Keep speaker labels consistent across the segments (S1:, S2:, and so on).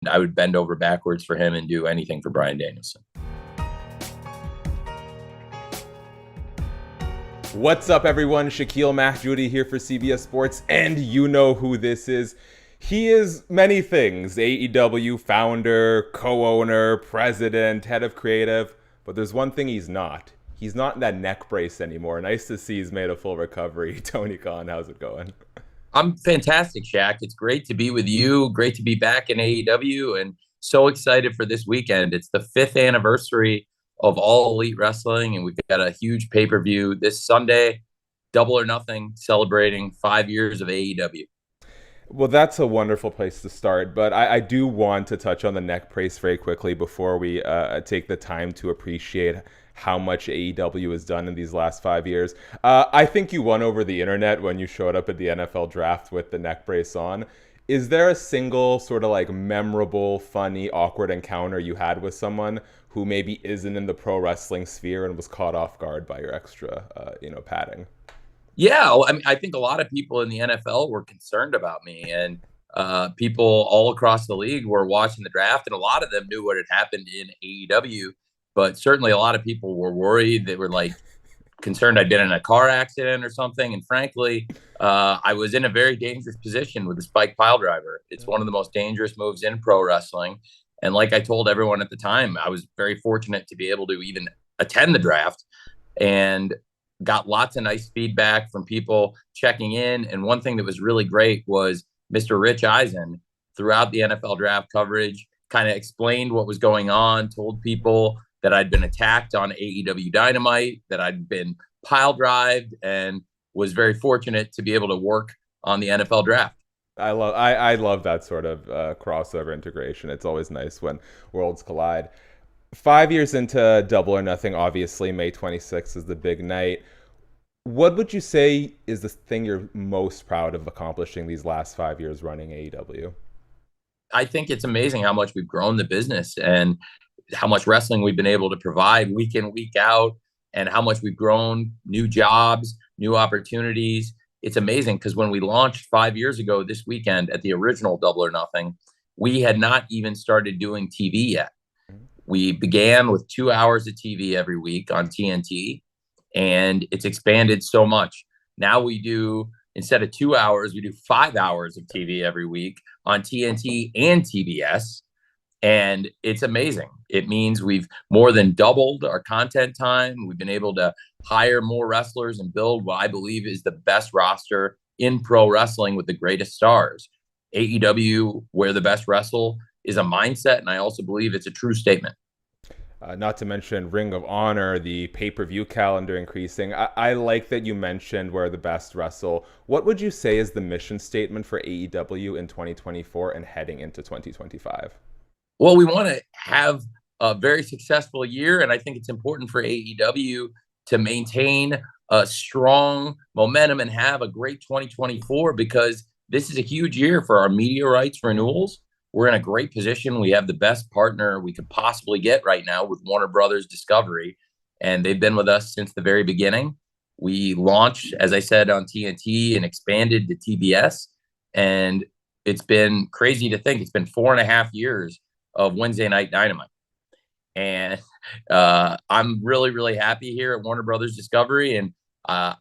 S1: I would bend over backwards for him and do anything for Bryan Danielson.
S2: What's up, everyone? Shakiel Mahjouri here for CBS Sports, and you know who this is. He is many things: AEW founder, co-owner, president, head of creative, but there's one thing he's not. He's not in that neck brace anymore. Nice to see he's made a full recovery. Tony Khan, how's it going?
S1: I'm fantastic, Shaq. It's great to be with you. Great to be back in AEW, and so excited for this weekend. It's the 5th anniversary of All Elite Wrestling, and we've got a huge pay-per-view this Sunday, Double or Nothing, celebrating 5 years of AEW.
S2: Well, that's a wonderful place to start, but I do want to touch on the neck brace very quickly before we take the time to appreciate how much AEW has done in these last 5 years. I think you won over the internet when you showed up at the NFL draft with the neck brace on. Is there a single sort of like memorable, funny, awkward encounter you had with someone who maybe isn't in the pro wrestling sphere and was caught off guard by your extra, padding?
S1: Yeah, well, I mean, I think a lot of people in the NFL were concerned about me, and people all across the league were watching the draft, and a lot of them knew what had happened in AEW, but certainly a lot of people were worried. They were like concerned I'd been in a car accident or something, and frankly, I was in a very dangerous position with the spike pile driver. It's one of the most dangerous moves in pro wrestling, and like I told everyone at the time, I was very fortunate to be able to even attend the draft, and got lots of nice feedback from people checking in. And one thing that was really great was Mr. Rich Eisen throughout the NFL draft coverage kind of explained what was going on, told people that I'd been attacked on AEW Dynamite, that I'd been pile drived, and was very fortunate to be able to work on the NFL draft.
S2: I love that sort of crossover integration. It's always nice when worlds collide. 5 years into Double or Nothing, obviously, May 26th is the big night. What would you say is the thing you're most proud of accomplishing these last 5 years running AEW?
S1: I think it's amazing how much we've grown the business and how much wrestling we've been able to provide week in, week out, and how much we've grown new jobs, new opportunities. It's amazing because when we launched 5 years ago this weekend at the original Double or Nothing, we had not even started doing TV yet. We began with 2 hours of TV every week on TNT, and it's expanded so much. Now we do, instead of 2 hours, we do 5 hours of TV every week on TNT and TBS. And it's amazing. It means we've more than doubled our content time. We've been able to hire more wrestlers and build what I believe is the best roster in pro wrestling with the greatest stars. AEW, where the best wrestle, is a mindset, and I also believe it's a true statement.
S2: Not to mention Ring of Honor, the pay-per-view calendar increasing. I like that you mentioned where the best wrestle. What would you say is the mission statement for AEW in 2024 and heading into 2025?
S1: Well, we want to have a very successful year, and I think it's important for AEW to maintain a strong momentum and have a great 2024 because this is a huge year for our media rights renewals. We're in a great position. We have the best partner we could possibly get right now with Warner Brothers Discovery, and they've been with us since the very beginning. We launched, as I said, on TNT and expanded to TBS, and it's been crazy to think it's been 4.5 years of Wednesday Night Dynamite. And I'm really, really happy here at Warner Brothers Discovery, and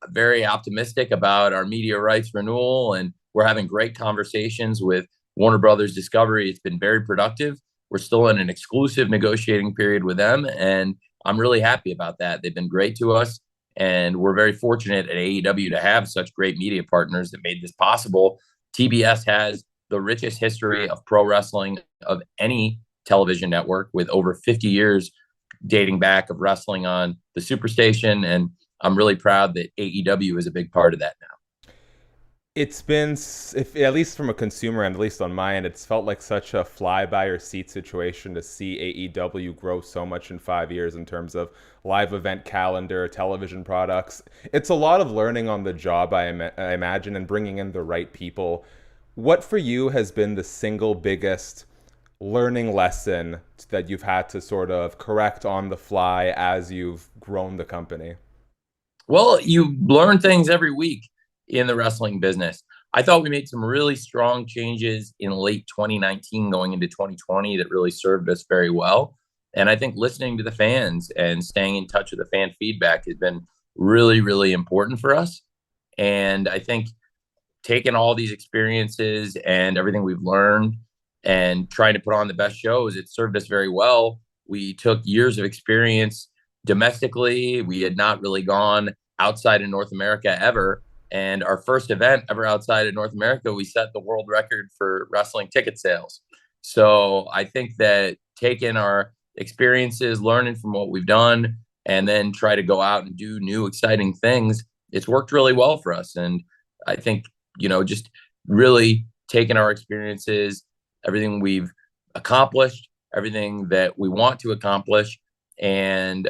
S1: very optimistic about our media rights renewal, and we're having great conversations with Warner Brothers Discovery. It's been very productive. We're still in an exclusive negotiating period with them, and I'm really happy about that. They've been great to us, and we're very fortunate at AEW to have such great media partners that made this possible. TBS has the richest history of pro wrestling of any television network, with over 50 years dating back of wrestling on the Superstation, and I'm really proud that AEW is a big part of that now.
S2: It's been, if, at least from a consumer end, at least on my end, it's felt like such a fly-by-your-seat situation to see AEW grow so much in 5 years in terms of live event calendar, television products. It's a lot of learning on the job, I imagine, and bringing in the right people. What for you has been the single biggest learning lesson that you've had to sort of correct on the fly as you've grown the company?
S1: Well, you learn things every week in the wrestling business. I thought we made some really strong changes in late 2019 going into 2020 that really served us very well. And I think listening to the fans and staying in touch with the fan feedback has been really, really important for us. And I think taking all these experiences and everything we've learned and trying to put on the best shows, it served us very well. We took years of experience domestically. We had not really gone outside of North America ever. And our first event ever outside of North America, we set the world record for wrestling ticket sales. So I think that taking our experiences, learning from what we've done, and then try to go out and do new, exciting things, it's worked really well for us. And I think, just really taking our experiences, everything we've accomplished, everything that we want to accomplish, and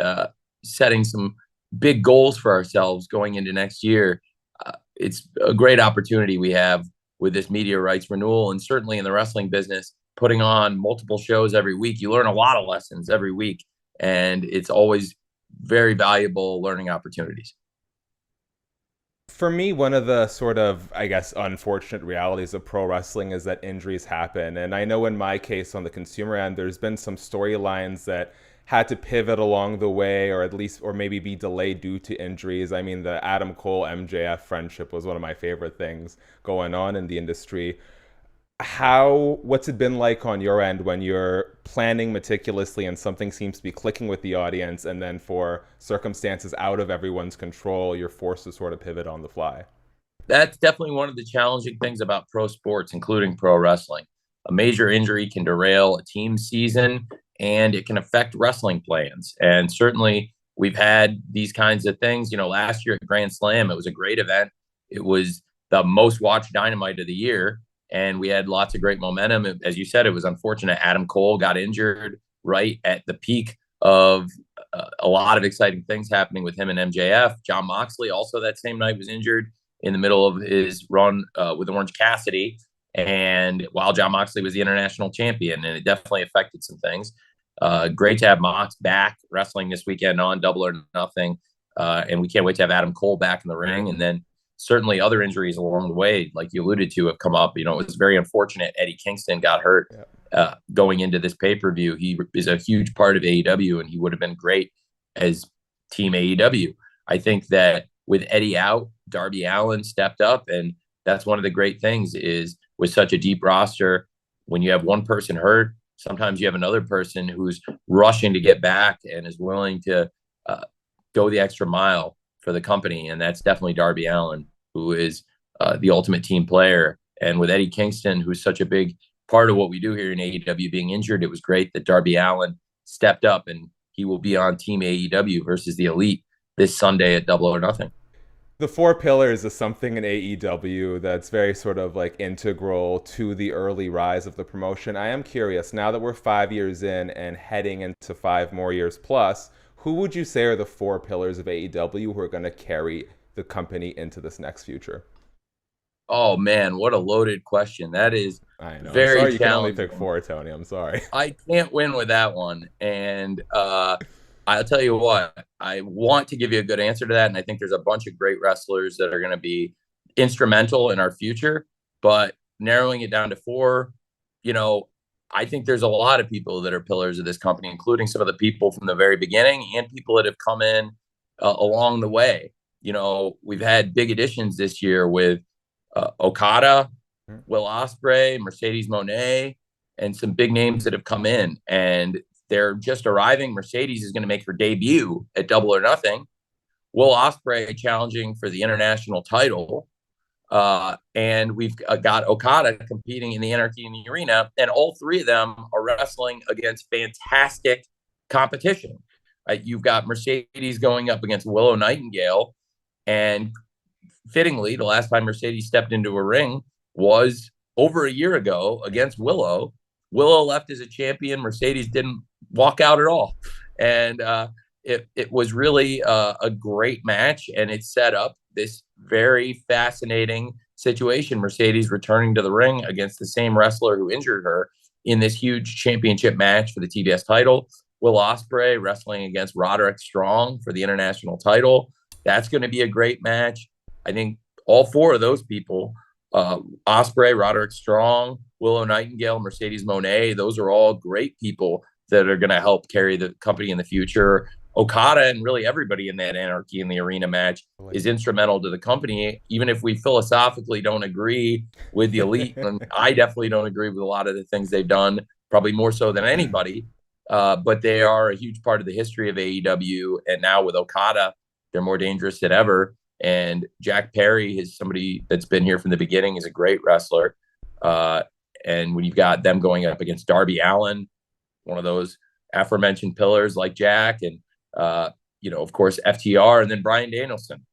S1: setting some big goals for ourselves going into next year. It's a great opportunity we have with this media rights renewal, and certainly in the wrestling business, putting on multiple shows every week. You learn a lot of lessons every week, and it's always very valuable learning opportunities.
S2: For me, one of the sort of, I guess, unfortunate realities of pro wrestling is that injuries happen. And I know in my case, on the consumer end, there's been some storylines that had to pivot along the way, or at least, or maybe be delayed due to injuries. I mean, the Adam Cole MJF friendship was one of my favorite things going on in the industry. What's it been like on your end when you're planning meticulously and something seems to be clicking with the audience, and then for circumstances out of everyone's control, you're forced to sort of pivot on the fly?
S1: That's definitely one of the challenging things about pro sports, including pro wrestling. A major injury can derail a team season, and it can affect wrestling plans. And certainly we've had these kinds of things. Last year at Grand Slam, it was a great event. It was the most watched Dynamite of the year, and we had lots of great momentum. As you said, it was unfortunate Adam Cole got injured right at the peak of a lot of exciting things happening with him and MJF. Jon Moxley also that same night was injured in the middle of his run with Orange Cassidy, and while Jon Moxley was the international champion, and it definitely affected some things. Great to have Mox back wrestling this weekend on Double or Nothing, and we can't wait to have Adam Cole back in the ring. And then certainly other injuries along the way, like you alluded to, have come up. It was very unfortunate Eddie Kingston got hurt going into this pay-per-view. He is a huge part of AEW, and he would have been great as Team AEW. I think that with Eddie out, Darby Allin stepped up, and that's one of the great things is with such a deep roster, when you have one person hurt, sometimes you have another person who's rushing to get back and is willing to go the extra mile for the company, and that's definitely Darby Allin, who is the ultimate team player. And with Eddie Kingston, who's such a big part of what we do here in AEW, being injured, it was great that Darby Allin stepped up, and he will be on Team AEW versus the Elite this Sunday at Double or Nothing.
S2: The Four Pillars is something in AEW that's very sort of like integral to the early rise of the promotion. I am curious, now that we're 5 years in and heading into 5 more years plus, who would you say are the 4 pillars of AEW who are going to carry the company into this next future?
S1: Oh man, what a loaded question. That is
S2: I know.
S1: very
S2: I'm sorry you can only
S1: challenging.
S2: pick 4, Tony. I'm sorry.
S1: I can't win with that one. And I'll tell you what, I want to give you a good answer to that. And I think there's a bunch of great wrestlers that are going to be instrumental in our future. But narrowing it down to 4, I think there's a lot of people that are pillars of this company, including some of the people from the very beginning and people that have come in along the way. We've had big additions this year with Okada, Will Ospreay, Mercedes Moné, and some big names that have come in. And they're just arriving. Mercedes is going to make her debut at Double or Nothing. Will Ospreay challenging for the international title. And we've got Okada competing in the Anarchy in the Arena. And all 3 of them are wrestling against fantastic competition. Right? You've got Mercedes going up against Willow Nightingale. And fittingly, the last time Mercedes stepped into a ring was over a year ago against Willow. Willow left as a champion. Mercedes didn't walk out at all. And it was really a great match, and it set up this very fascinating situation. Mercedes returning to the ring against the same wrestler who injured her in this huge championship match for the TBS title. Will Ospreay wrestling against Roderick Strong for the international title. That's going to be a great match. I think all 4 of those people Ospreay, Roderick Strong, Willow Nightingale, Mercedes Monet. Those are all great people that are going to help carry the company in the future. Okada and really everybody in that Anarchy in the Arena match is instrumental to the company, even if we philosophically don't agree with the Elite. And I definitely don't agree with a lot of the things they've done, probably more so than anybody. But they are a huge part of the history of AEW. And now with Okada, they're more dangerous than ever. And Jack Perry is somebody that's been here from the beginning. He's a great wrestler. And when you've got them going up against Darby Allin, one of those aforementioned pillars like Jack, and of course FTR, and then Bryan Danielson.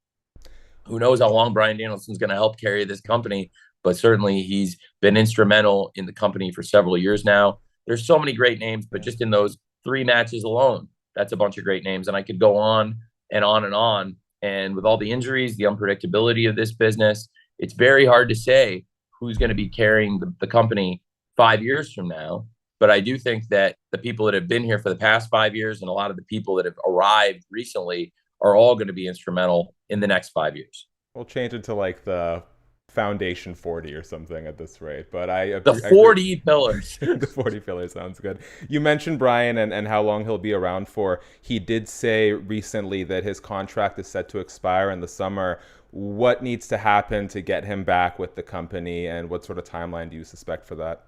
S1: Who knows how long Bryan Danielson's going to help carry this company, but certainly he's been instrumental in the company for several years now. There's so many great names, but just in those 3 matches alone, that's a bunch of great names. And I could go on and on and on. And with all the injuries, the unpredictability of this business, it's very hard to say who's going to be carrying the company 5 years from now. But I do think that the people that have been here for the past 5 years and a lot of the people that have arrived recently are all going to be instrumental in the next 5 years.
S2: We'll change it to like the Foundation 40 or something at this rate. But
S1: the 40 pillars.
S2: The 40 pillars sounds good. You mentioned Bryan and how long he'll be around for. He did say recently that his contract is set to expire in the summer. What needs to happen to get him back with the company, and what sort of timeline do you suspect for that?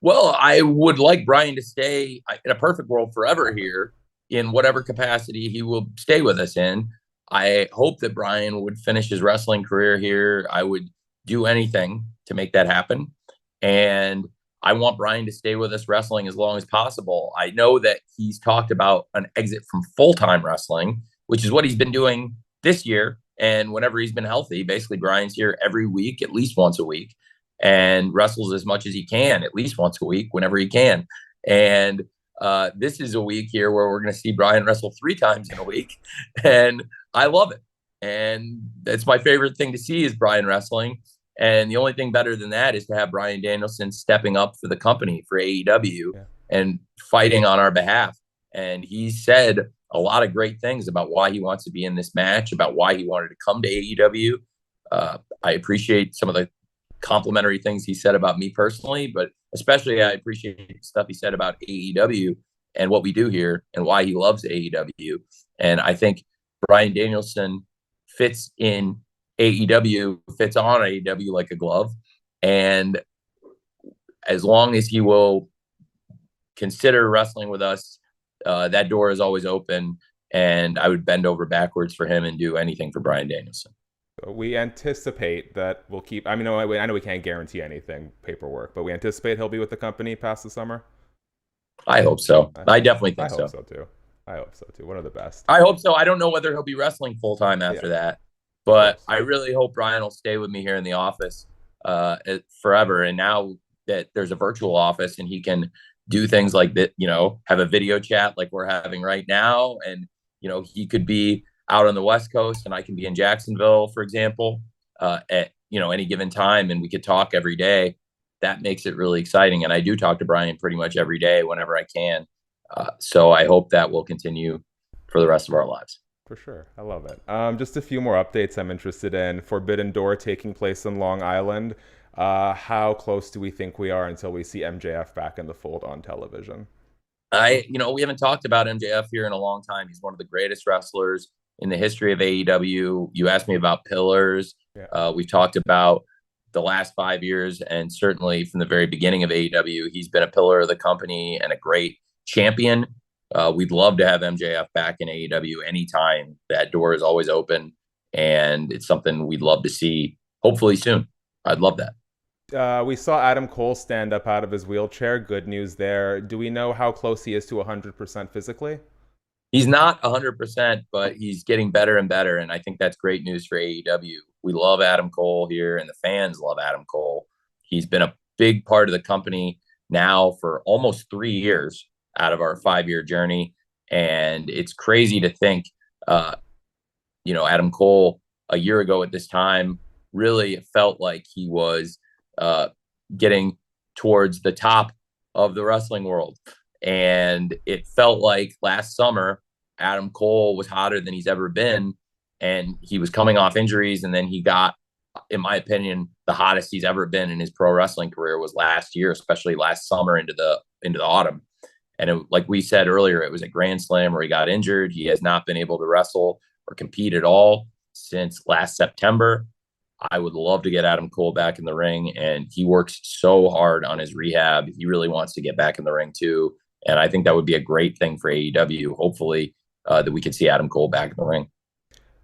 S1: Well, I would like Bryan to stay in a perfect world forever here in whatever capacity he will stay with us in. I hope that Bryan would finish his wrestling career here. I would do anything to make that happen. And I want Bryan to stay with us wrestling as long as possible. I know that he's talked about an exit from full-time wrestling, which is what he's been doing this year. And whenever he's been healthy, basically Bryan's here every week, at least once a week, and wrestles as much as he can, at least once a week, whenever he can. And this is a week here where we're going to see Bryan wrestle 3 times in a week. And I love it. And that's my favorite thing to see is Bryan wrestling. And the only thing better than that is to have Bryan Danielson stepping up for the company, for AEW, and fighting on our behalf. And he said a lot of great things about why he wants to be in this match, about why he wanted to come to AEW. I appreciate some of the complimentary things he said about me personally, but especially I appreciate the stuff he said about AEW and what we do here and why he loves AEW. And I think Bryan Danielson fits in AEW, fits on AEW like a glove. And as long as he will consider wrestling with us, that door is always open. And I would bend over backwards for him and do anything for Bryan Danielson.
S2: We anticipate that we'll keep. I mean, I know we can't guarantee anything paperwork, but we anticipate he'll be with the company past the summer.
S1: I hope so. I definitely think so.
S2: I hope so too. I hope so too. One of the best.
S1: I hope so. I don't know whether he'll be wrestling full time after that, but I really hope Bryan will stay with me here in the office forever. And now that there's a virtual office and he can do things like that, have a video chat like we're having right now, and he could be out on the West Coast and I can be in Jacksonville, for example, at any given time, and we could talk every day. That makes it really exciting. And I do talk to Bryan pretty much every day whenever I can. So I hope that will continue for the rest of our lives.
S2: For sure. I love it. Just a few more updates I'm interested in. Forbidden Door taking place in Long Island. How close do we think we are until we see MJF back in the fold on television?
S1: We haven't talked about MJF here in a long time. He's one of the greatest wrestlers in the history of AEW. You asked me about pillars. Yeah. We've talked about the last 5 years, and certainly from the very beginning of AEW, he's been a pillar of the company and a great champion. We'd love to have MJF back in AEW anytime. That door is always open, and it's something we'd love to see hopefully soon. I'd love that.
S2: We saw Adam Cole stand up out of his wheelchair. Good news there. Do we know how close he is to 100% physically?
S1: He's not 100%, but he's getting better and better, and I think that's great news for AEW. We love Adam Cole here, and the fans love Adam Cole. He's been a big part of the company now for almost 3 years out of our 5-year journey, and it's crazy to think, Adam Cole a year ago at this time, really it felt like he was getting towards the top of the wrestling world. And it felt like last summer, Adam Cole was hotter than he's ever been. And he was coming off injuries. And then he got in my opinion, the hottest he's ever been in his pro wrestling career was last year, especially last summer into the autumn. And like we said earlier, it was a Grand Slam where he got injured. He has not been able to wrestle or compete at all since last September. I would love to get Adam Cole back in the ring, and he works so hard on his rehab. He really wants to get back in the ring too, and I think that would be a great thing for AEW. Hopefully, that we could see Adam Cole back in the ring.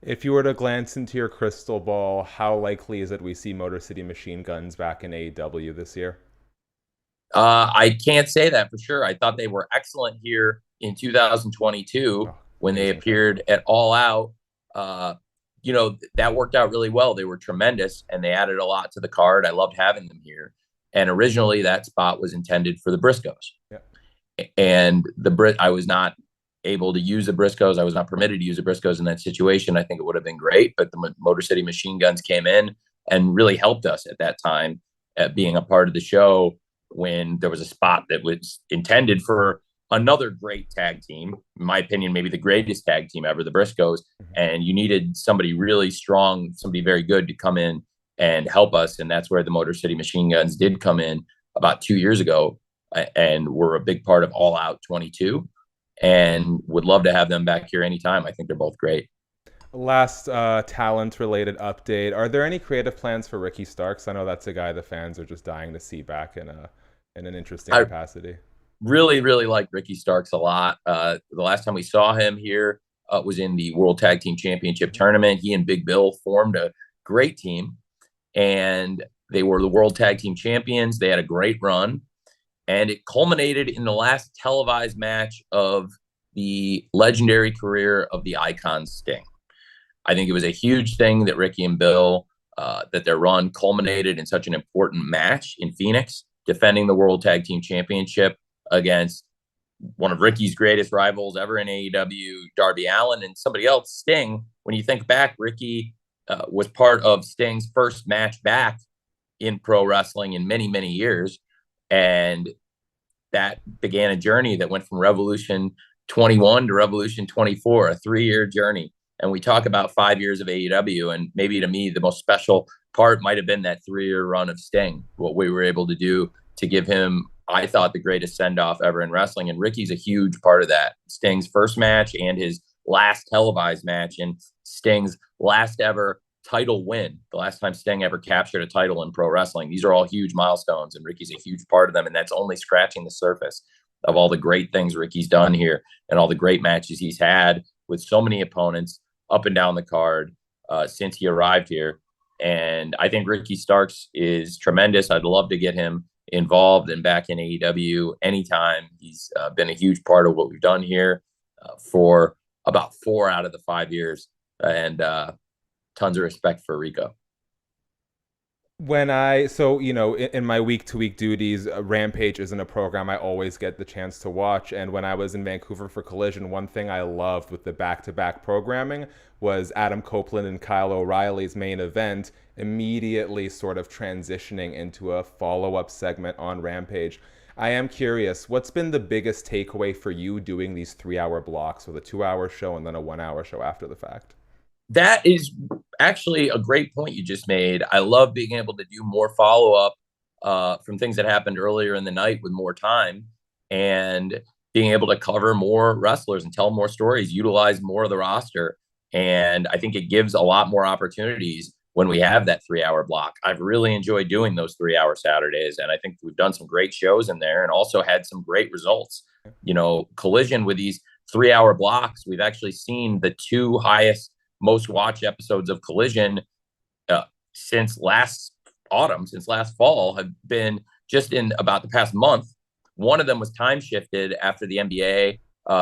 S2: If you were to glance into your crystal ball, how likely is it we see Motor City Machine Guns back in AEW this year?
S1: I can't say that for sure. I thought they were excellent here in 2022 when they appeared at All Out. That worked out really well. They were tremendous, and they added a lot to the card. I loved having them here. And originally, that spot was intended for the Briscoes. Yeah. And I was not able to use the Briscoes. I was not permitted to use the Briscoes in that situation. I think it would have been great, but the Motor City Machine Guns came in and really helped us at that time at being a part of the show when there was a spot that was intended for another great tag team, in my opinion, maybe the greatest tag team ever, the Briscoes. And you needed somebody really strong, somebody very good to come in and help us. And that's where the Motor City Machine Guns did come in about 2 years ago and were a big part of All Out 22, and would love to have them back here anytime. I think they're both great.
S2: Last talent-related update. Are there any creative plans for Ricky Starks? I know that's a guy the fans are just dying to see back in an interesting capacity.
S1: Really, really like Ricky Starks a lot. The last time we saw him here was in the World Tag Team Championship tournament. He and Big Bill formed a great team, and they were the World Tag Team Champions. They had a great run, and it culminated in the last televised match of the legendary career of the Icon Sting. I think it was a huge thing that Ricky and Bill, that their run culminated in such an important match in Phoenix, defending the World Tag Team Championship against one of Ricky's greatest rivals ever in AEW, Darby Allin, and somebody else, Sting. When you think back, Ricky was part of Sting's first match back in pro wrestling in many, many years. And that began a journey that went from Revolution 21 to Revolution 24, a 3-year journey. And we talk about 5 years of AEW, and maybe to me, the most special part might have been that 3-year run of Sting, what we were able to do to give him, I thought, the greatest send-off ever in wrestling. And Ricky's a huge part of that. Sting's first match and his last televised match, and Sting's last ever title win, the last time Sting ever captured a title in pro wrestling. These are all huge milestones, and Ricky's a huge part of them. And that's only scratching the surface of all the great things Ricky's done here and all the great matches he's had with so many opponents up and down the card since he arrived here. And I think Ricky Starks is tremendous. I'd love to get him involved and back in AEW anytime. He's been a huge part of what we've done here for about 4 out of the 5 years. And tons of respect for Rico.
S2: In my week-to-week duties, Rampage isn't a program I always get the chance to watch. And when I was in Vancouver for Collision, one thing I loved with the back-to-back programming was Adam Copeland and Kyle O'Reilly's main event immediately sort of transitioning into a follow-up segment on Rampage. I am curious, what's been the biggest takeaway for you doing these 3-hour blocks with a 2-hour show and then a 1-hour show after the fact?
S1: That is actually a great point you just made. I love being able to do more follow-up from things that happened earlier in the night with more time, and being able to cover more wrestlers and tell more stories, utilize more of the roster. And I think it gives a lot more opportunities when we have that 3-hour block. I've really enjoyed doing those 3-hour Saturdays, and I think we've done some great shows in there and also had some great results. Collision with these 3-hour blocks, we've actually seen the 2 highest most watched episodes of Collision since last autumn, since last fall, have been just in about the past month. One of them was time shifted after the NBA,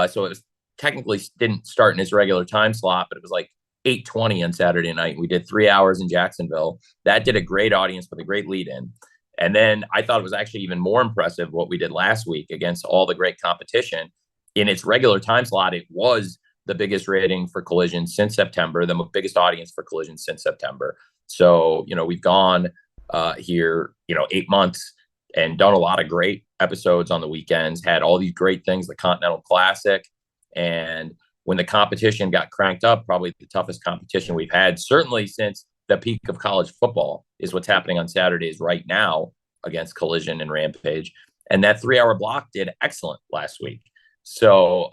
S1: so it was technically didn't start in his regular time slot, but it was like 8:20 on Saturday night. We did 3 hours in Jacksonville. That did a great audience with a great lead in. And then I thought it was actually even more impressive what we did last week against all the great competition. In its regular time slot, it was the biggest rating for Collision since September, the biggest audience for Collision since September. So, we've gone here, 8 months and done a lot of great episodes on the weekends, had all these great things, the Continental Classic. And when the competition got cranked up, probably the toughest competition we've had, certainly since the peak of college football is what's happening on Saturdays right now against Collision and Rampage. And that 3-hour block did excellent last week. So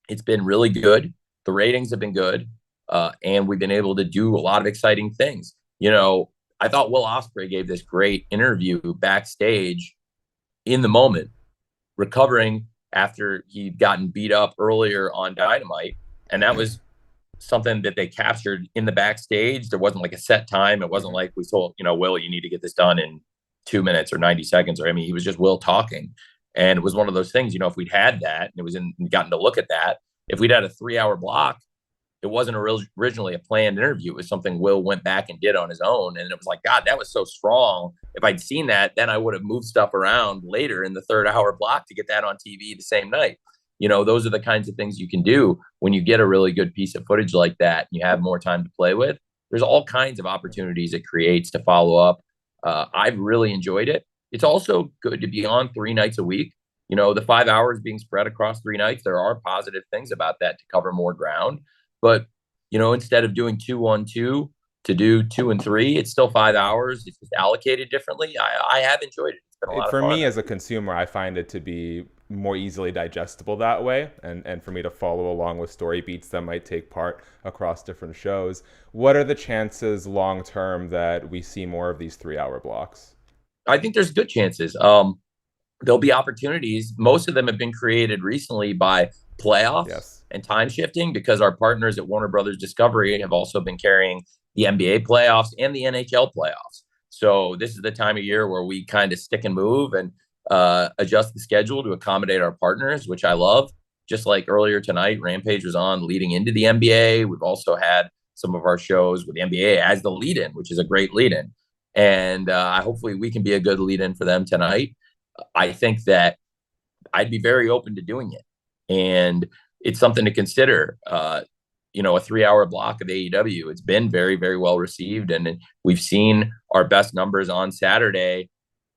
S1: it's been really good. The ratings have been good. And we've been able to do a lot of exciting things. I thought Will Ospreay gave this great interview backstage in the moment, recovering after he'd gotten beat up earlier on Dynamite. And that was something that they captured in the backstage. There wasn't like a set time. It wasn't like we told, Will, you need to get this done in 2 minutes or 90 seconds. Or, he was just Will talking. And it was one of those things, if we'd had that and gotten to look at that, if we'd had a 3-hour block, it wasn't originally a planned interview. It was something Will went back and did on his own. And it was like, God, that was so strong. If I'd seen that, then I would have moved stuff around later in the 3rd-hour block to get that on TV the same night. Those are the kinds of things you can do when you get a really good piece of footage like that and you have more time to play with. There's all kinds of opportunities it creates to follow up. I've really enjoyed it. It's also good to be on 3 nights a week. The 5 hours being spread across 3 nights, there are positive things about that to cover more ground. But, instead of doing 2-1-2 to do 2 and 3, it's still 5 hours. It's just allocated differently. I have enjoyed it. It's been a lot of fun.
S2: For me as a consumer, I find it to be more easily digestible that way, and for me to follow along with story beats that might take part across different shows. What are the chances long term that we see more of these 3-hour blocks?
S1: I think there's good chances. There'll be opportunities. Most of them have been created recently by playoffs and time shifting, because our partners at Warner Brothers Discovery have also been carrying the NBA playoffs and the NHL playoffs. So this is the time of year where we kind of stick and move and adjust the schedule to accommodate our partners, which I love. Just like earlier tonight, Rampage was on leading into the NBA. We've also had some of our shows with the NBA as the lead-in, which is a great lead-in. And hopefully we can be a good lead-in for them tonight. I think that I'd be very open to doing it. And it's something to consider. A 3-hour block of AEW, it's been very, very well received. And we've seen our best numbers on Saturday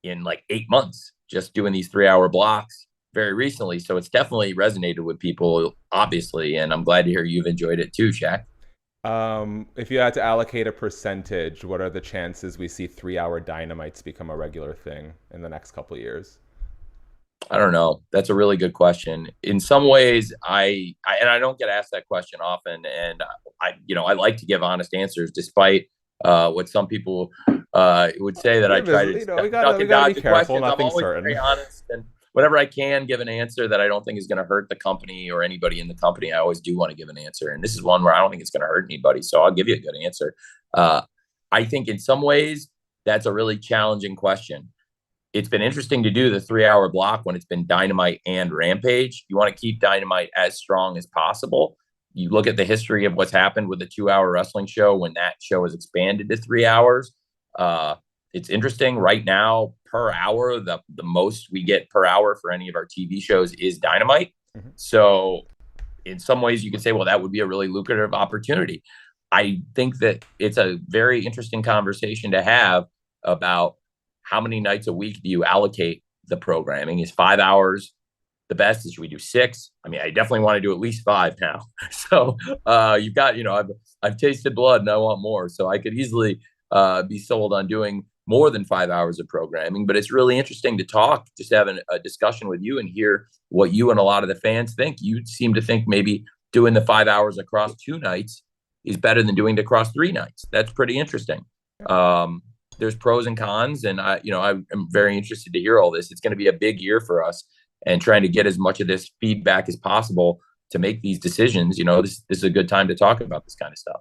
S1: in like 8 months, just doing these 3-hour blocks very recently. So it's definitely resonated with people, obviously. And I'm glad to hear you've enjoyed it too, Shaq.
S2: If you had to allocate a percentage, what are the chances we see 3-hour Dynamites become a regular thing in the next couple of years?
S1: I don't know. That's a really good question. In some ways, I don't get asked that question often, and I like to give honest answers, despite what some people would say that I try to duck and dodge the questions. I'm always very honest, and whenever I can give an answer that I don't think is going to hurt the company or anybody in the company, I always do want to give an answer. And this is one where I don't think it's going to hurt anybody, so I'll give you a good answer. I think in some ways that's a really challenging question. It's been interesting to do the 3-hour block when it's been Dynamite and Rampage. You want to keep Dynamite as strong as possible. You look at the history of what's happened with the 2-hour wrestling show when that show has expanded to 3 hours. It's interesting right now, per hour, the most we get per hour for any of our TV shows is Dynamite. Mm-hmm. So in some ways you could say, well, that would be a really lucrative opportunity. I think that it's a very interesting conversation to have about how many nights a week do you allocate the programming. Is 5 hours the best? Should we do 6? I definitely want to do at least 5 now. So you've got, I've tasted blood and I want more. So I could easily be sold on doing more than 5 hours of programming. But it's really interesting to talk, just having a discussion with you and hear what you and a lot of the fans think. You seem to think maybe doing the 5 hours across 2 nights is better than doing it across 3 nights. That's pretty interesting. There's pros and cons, and I'm very interested to hear all this. It's going to be a big year for us, and trying to get as much of this feedback as possible to make these decisions. This is a good time to talk about this kind of stuff.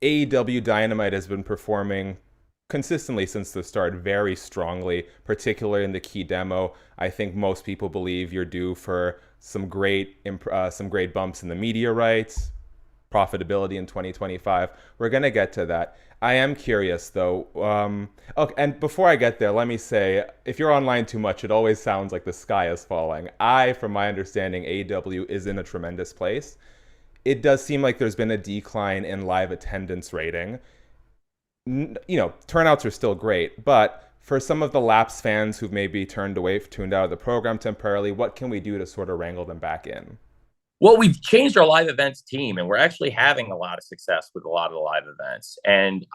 S2: AEW Dynamite has been performing consistently since the start, very strongly, particularly in the key demo. I think most people believe you're due for some great bumps in the media rights, profitability in 2025. We're going to get to that. I am curious, though. Okay, and before I get there, let me say, if you're online too much, it always sounds like the sky is falling. From my understanding, AEW is in a tremendous place. It does seem like there's been a decline in live attendance rating. Turnouts are still great, but for some of the lapsed fans who've maybe tuned out of the program temporarily, what can we do to sort of wrangle them back in?
S1: Well, we've changed our live events team, and we're actually having a lot of success with a lot of the live events. And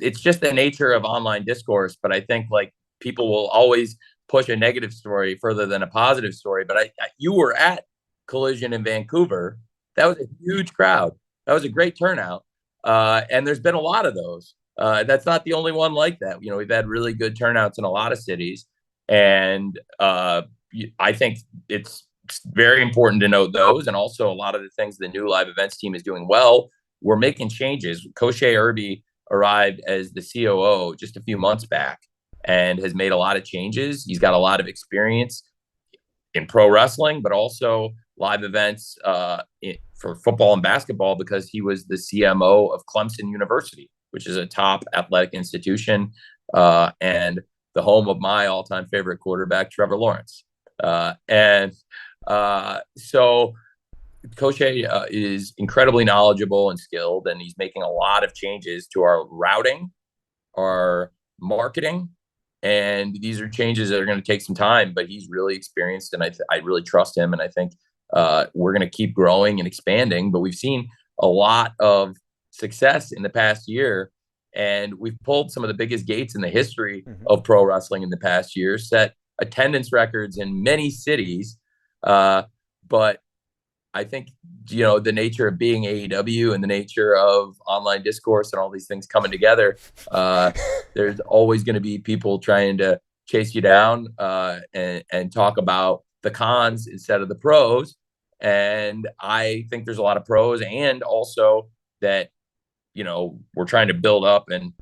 S1: it's just the nature of online discourse. But I think like people will always push a negative story further than a positive story. But you were at Collision in Vancouver. That was a huge crowd. That was a great turnout. And there's been a lot of those. That's not the only one like that. You know, we've had really good turnouts in a lot of cities, and I think it's very important to note those, and also a lot of the things the new live events team is doing well. We're making changes. Koshe Irby arrived as the COO just a few months back and has made a lot of changes. He's got a lot of experience in pro wrestling, but also live events for football and basketball, because he was the CMO of Clemson University, which is a top athletic institution and the home of my all-time favorite quarterback, Trevor Lawrence. So Koshe is incredibly knowledgeable and skilled, and he's making a lot of changes to our routing, our marketing, and these are changes that are going to take some time, but he's really experienced, and I really trust him, and I think we're going to keep growing and expanding. But we've seen a lot of success in the past year, and we've pulled some of the biggest gates in the history of pro wrestling in the past year, set attendance records in many cities. But I think, you know, the nature of being AEW and the nature of online discourse and all these things coming together, there's always going to be people trying to chase you down and talk about the cons instead of the pros. And I think there's a lot of pros, and also that, you know, we're trying to build up, and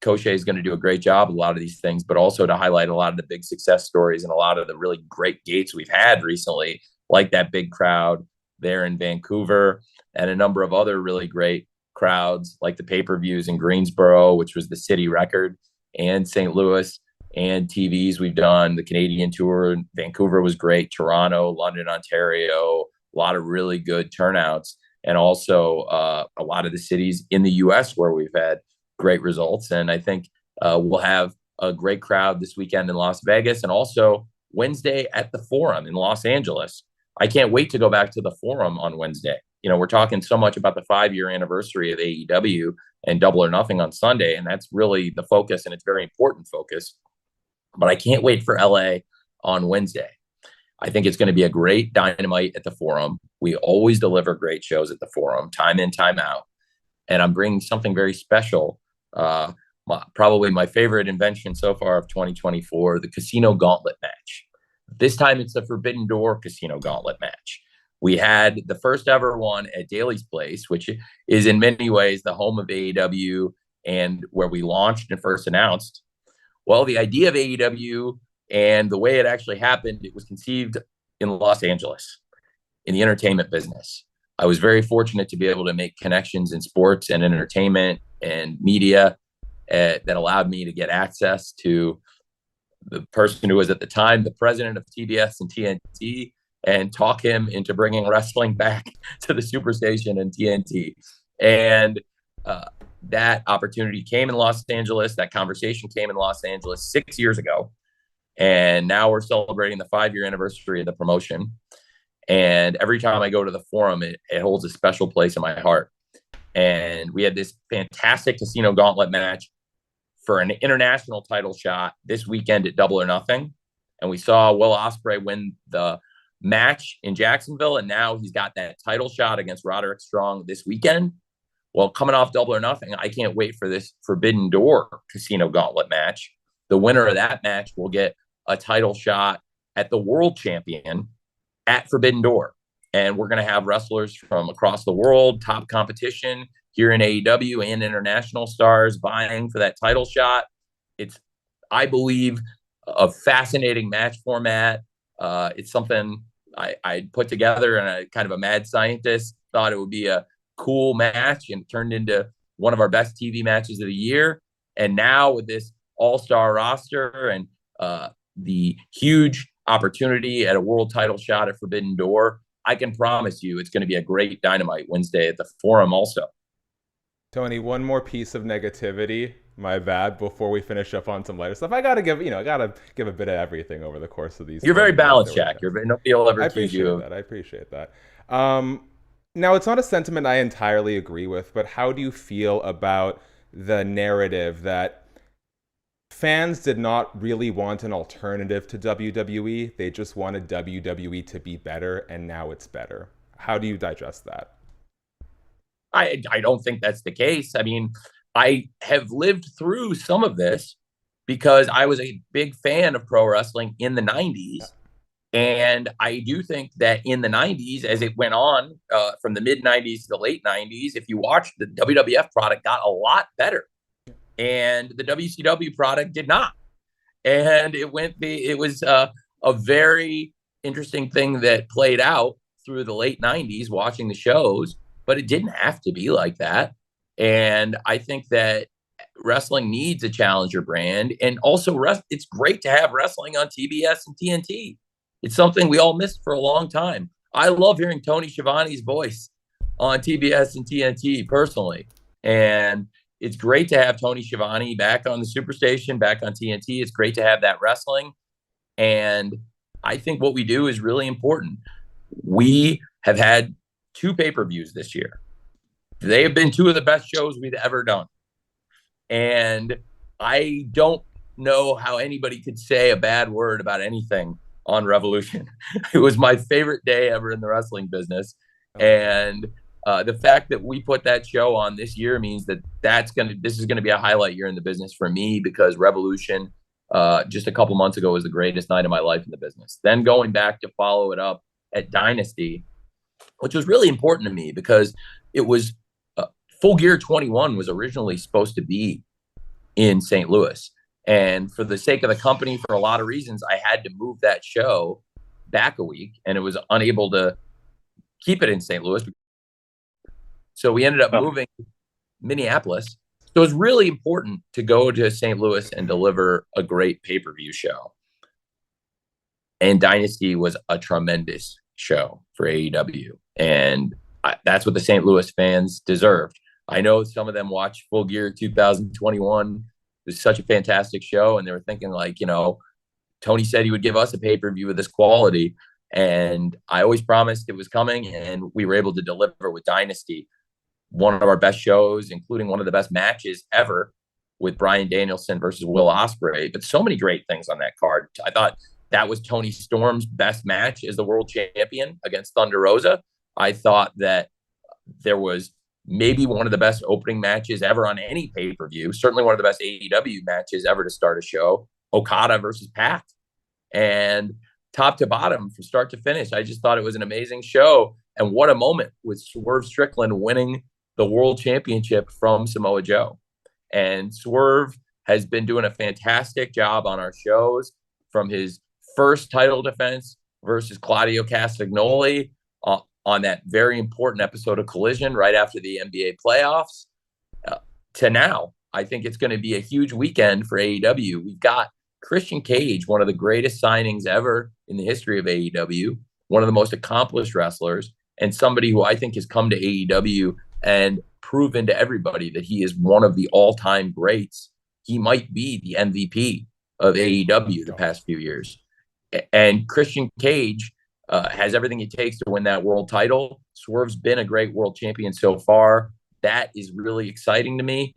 S1: Koshe is going to do a great job with a lot of these things, but also to highlight a lot of the big success stories and a lot of the really great gates we've had recently, like that big crowd there in Vancouver, and a number of other really great crowds, like the pay-per-views in Greensboro, which was the city record, and St. Louis, and TVs we've done. The Canadian tour in Vancouver was great. Toronto, London, Ontario, a lot of really good turnouts. And also a lot of the cities in the US where we've had great results. And I think we'll have a great crowd this weekend in Las Vegas, and also Wednesday at the Forum in Los Angeles. I can't wait to go back to the Forum on Wednesday. You know, we're talking so much about the 5-year anniversary of AEW and Double or Nothing on Sunday, and that's really the focus, and it's very important focus. But I can't wait for LA on Wednesday. I think it's going to be a great Dynamite at the Forum. We always deliver great shows at the Forum, time in, time out. And I'm bringing something very special, probably my favorite invention so far of 2024, the Casino Gauntlet match. This time it's the Forbidden Door Casino Gauntlet match. We had the first ever one at Daly's Place, which is in many ways the home of AEW and where we launched and first announced. Well, the idea of AEW and the way it actually happened, it was conceived in Los Angeles in the entertainment business. I was very fortunate to be able to make connections in sports and entertainment and media that allowed me to get access to the person who was at the time the president of TBS and TNT, and talk him into bringing wrestling back to the Superstation and TNT. And that opportunity came in Los Angeles. That conversation came in Los Angeles 6 years ago. And now we're celebrating the 5-year anniversary of the promotion. And every time I go to the Forum, it holds a special place in my heart. And we had this fantastic Casino Gauntlet match for an international title shot this weekend at Double or Nothing. And we saw Will Ospreay win the match in Jacksonville, and now he's got that title shot against Roderick Strong this weekend. Well, coming off Double or Nothing, I can't wait for this Forbidden Door Casino Gauntlet match. The winner of that match will get a title shot at the World Champion at Forbidden Door. And we're going to have wrestlers from across the world, top competition here in AEW, and international stars vying for that title shot. It's, I believe, a fascinating match format. It's something I put together, and I kind of a mad scientist thought it would be a cool match, and turned into one of our best TV matches of the year. And now with this all-star roster and the huge opportunity at a world title shot at Forbidden Door, I can promise you it's going to be a great Dynamite Wednesday at the Forum also.
S2: Tony, one more piece of negativity My bad. Before we finish up on some lighter stuff, I gotta give a bit of everything over the course of these
S1: You're very
S2: 20 minutes
S1: balanced,
S2: that we're
S1: Jack.
S2: chatting.
S1: Nobody will ever
S2: I
S1: accuse
S2: appreciate
S1: you.
S2: that. I appreciate that. Now, it's not a sentiment I entirely agree with, but how do you feel about the narrative that fans did not really want an alternative to WWE? They just wanted WWE to be better, and now it's better. How do you digest that?
S1: I don't think that's the case. I mean, I have lived through some of this because I was a big fan of pro wrestling in the 90s. And I do think that in the 90s, as it went on from the mid 90s to the late 90s, if you watched, the WWF product got a lot better. And the WCW product did not. And it was a very interesting thing that played out through the late 90s watching the shows, but it didn't have to be like that. And I think that wrestling needs a challenger brand. And also, it's great to have wrestling on TBS and TNT. It's something we all missed for a long time. I love hearing Tony Schiavone's voice on TBS and TNT personally. And it's great to have Tony Schiavone back on the Superstation, back on TNT. It's great to have that wrestling. And I think what we do is really important. We have had 2 pay-per-views this year. They have been 2 of the best shows we've ever done. And I don't know how anybody could say a bad word about anything on Revolution. It was my favorite day ever in the wrestling business. And the fact that we put that show on this year means that this is going to be a highlight year in the business for me, because Revolution just a couple months ago was the greatest night of my life in the business. Then going back to follow it up at Dynasty, which was really important to me because it was Full Gear 21 was originally supposed to be in St. Louis. And for the sake of the company, for a lot of reasons, I had to move that show back a week, and it was unable to keep it in St. Louis. So we ended up moving to Minneapolis. So it was really important to go to St. Louis and deliver a great pay-per-view show. And Dynasty was a tremendous show for AEW. And that's what the St. Louis fans deserved. I know some of them watched Full Gear 2021. It was such a fantastic show. And they were thinking, like, Tony said he would give us a pay-per-view of this quality. And I always promised it was coming. And we were able to deliver with Dynasty. One of our best shows, including one of the best matches ever with Bryan Danielson versus Will Ospreay. But so many great things on that card. I thought that was Tony Storm's best match as the world champion against Thunder Rosa. I thought that there was maybe one of the best opening matches ever on any pay-per-view. Certainly one of the best AEW matches ever to start a show. Okada versus Pac. And top to bottom, from start to finish, I just thought it was an amazing show. And what a moment with Swerve Strickland winning the world championship from Samoa Joe. And Swerve has been doing a fantastic job on our shows, from his first title defense versus Claudio Castagnoli on that very important episode of Collision right after the NBA playoffs to now. I think it's going to be a huge weekend for AEW. We've got Christian Cage, one of the greatest signings ever in the history of AEW, one of the most accomplished wrestlers, and somebody who I think has come to AEW and proven to everybody that he is one of the all-time greats. He might be the MVP of AEW the past few years. And Christian Cage has everything it takes to win that world title. Swerve's been a great world champion so far. That is really exciting to me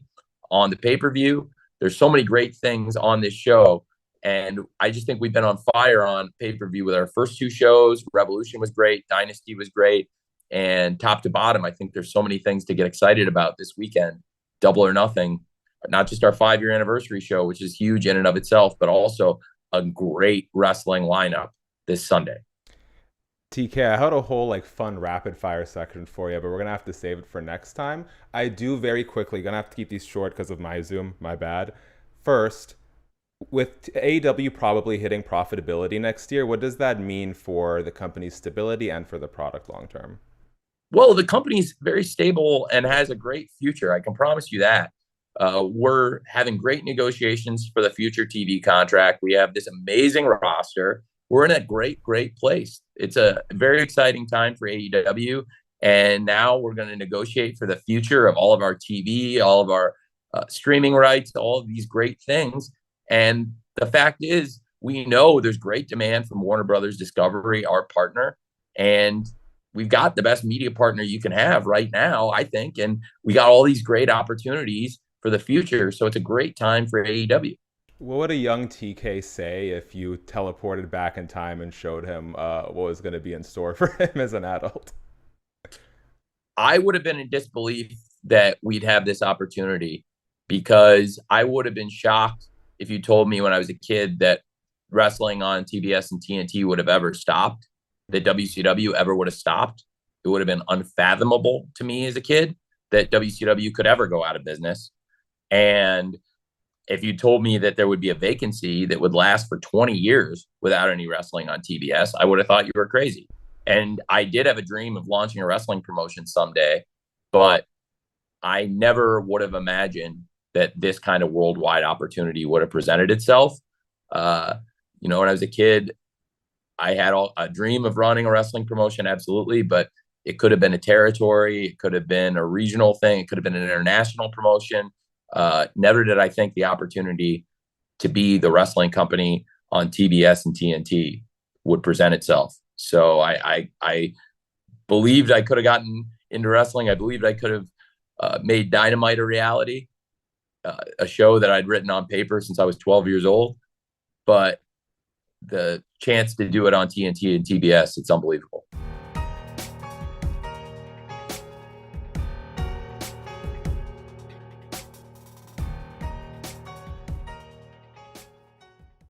S1: on the pay-per-view. There's so many great things on this show. And I just think we've been on fire on pay-per-view with our first 2 shows. Revolution was great. Dynasty was great. And top to bottom, I think there's so many things to get excited about this weekend. Double or Nothing, not just our 5-year anniversary show, which is huge in and of itself, but also a great wrestling lineup this Sunday.
S2: TK, I had a whole fun rapid fire section for you, but we're going to have to save it for next time. I do very quickly, going to have to keep these short because of my Zoom, my bad. First, with AEW probably hitting profitability next year, what does that mean for the company's stability and for the product long term?
S1: Well, the company's very stable and has a great future. I can promise you that. We're having great negotiations for the future TV contract. We have this amazing roster. We're in a great, great place. It's a very exciting time for AEW. And now we're going to negotiate for the future of all of our TV, all of our streaming rights, all of these great things. And the fact is, we know there's great demand from Warner Brothers Discovery, our partner, and we've got the best media partner you can have right now, I think. And we got all these great opportunities for the future. So it's a great time for AEW.
S2: What would a young TK say if you teleported back in time and showed him what was going to be in store for him as an adult?
S1: I would have been in disbelief that we'd have this opportunity, because I would have been shocked if you told me when I was a kid that wrestling on TBS and TNT would have ever stopped, that WCW ever would have stopped. It would have been unfathomable to me as a kid that WCW could ever go out of business. And if you told me that there would be a vacancy that would last for 20 years without any wrestling on TBS, I would have thought you were crazy. And I did have a dream of launching a wrestling promotion someday, but I never would have imagined that this kind of worldwide opportunity would have presented itself. When I was a kid, I had a dream of running a wrestling promotion, absolutely, but it could have been a territory, it could have been a regional thing, it could have been an international promotion. Never did I think the opportunity to be the wrestling company on TBS and TNT would present itself. So I believed I could have gotten into wrestling. I believed I could have made Dynamite a reality, a show that I'd written on paper since I was 12 years old. But the chance to do it on TNT and TBS, it's unbelievable.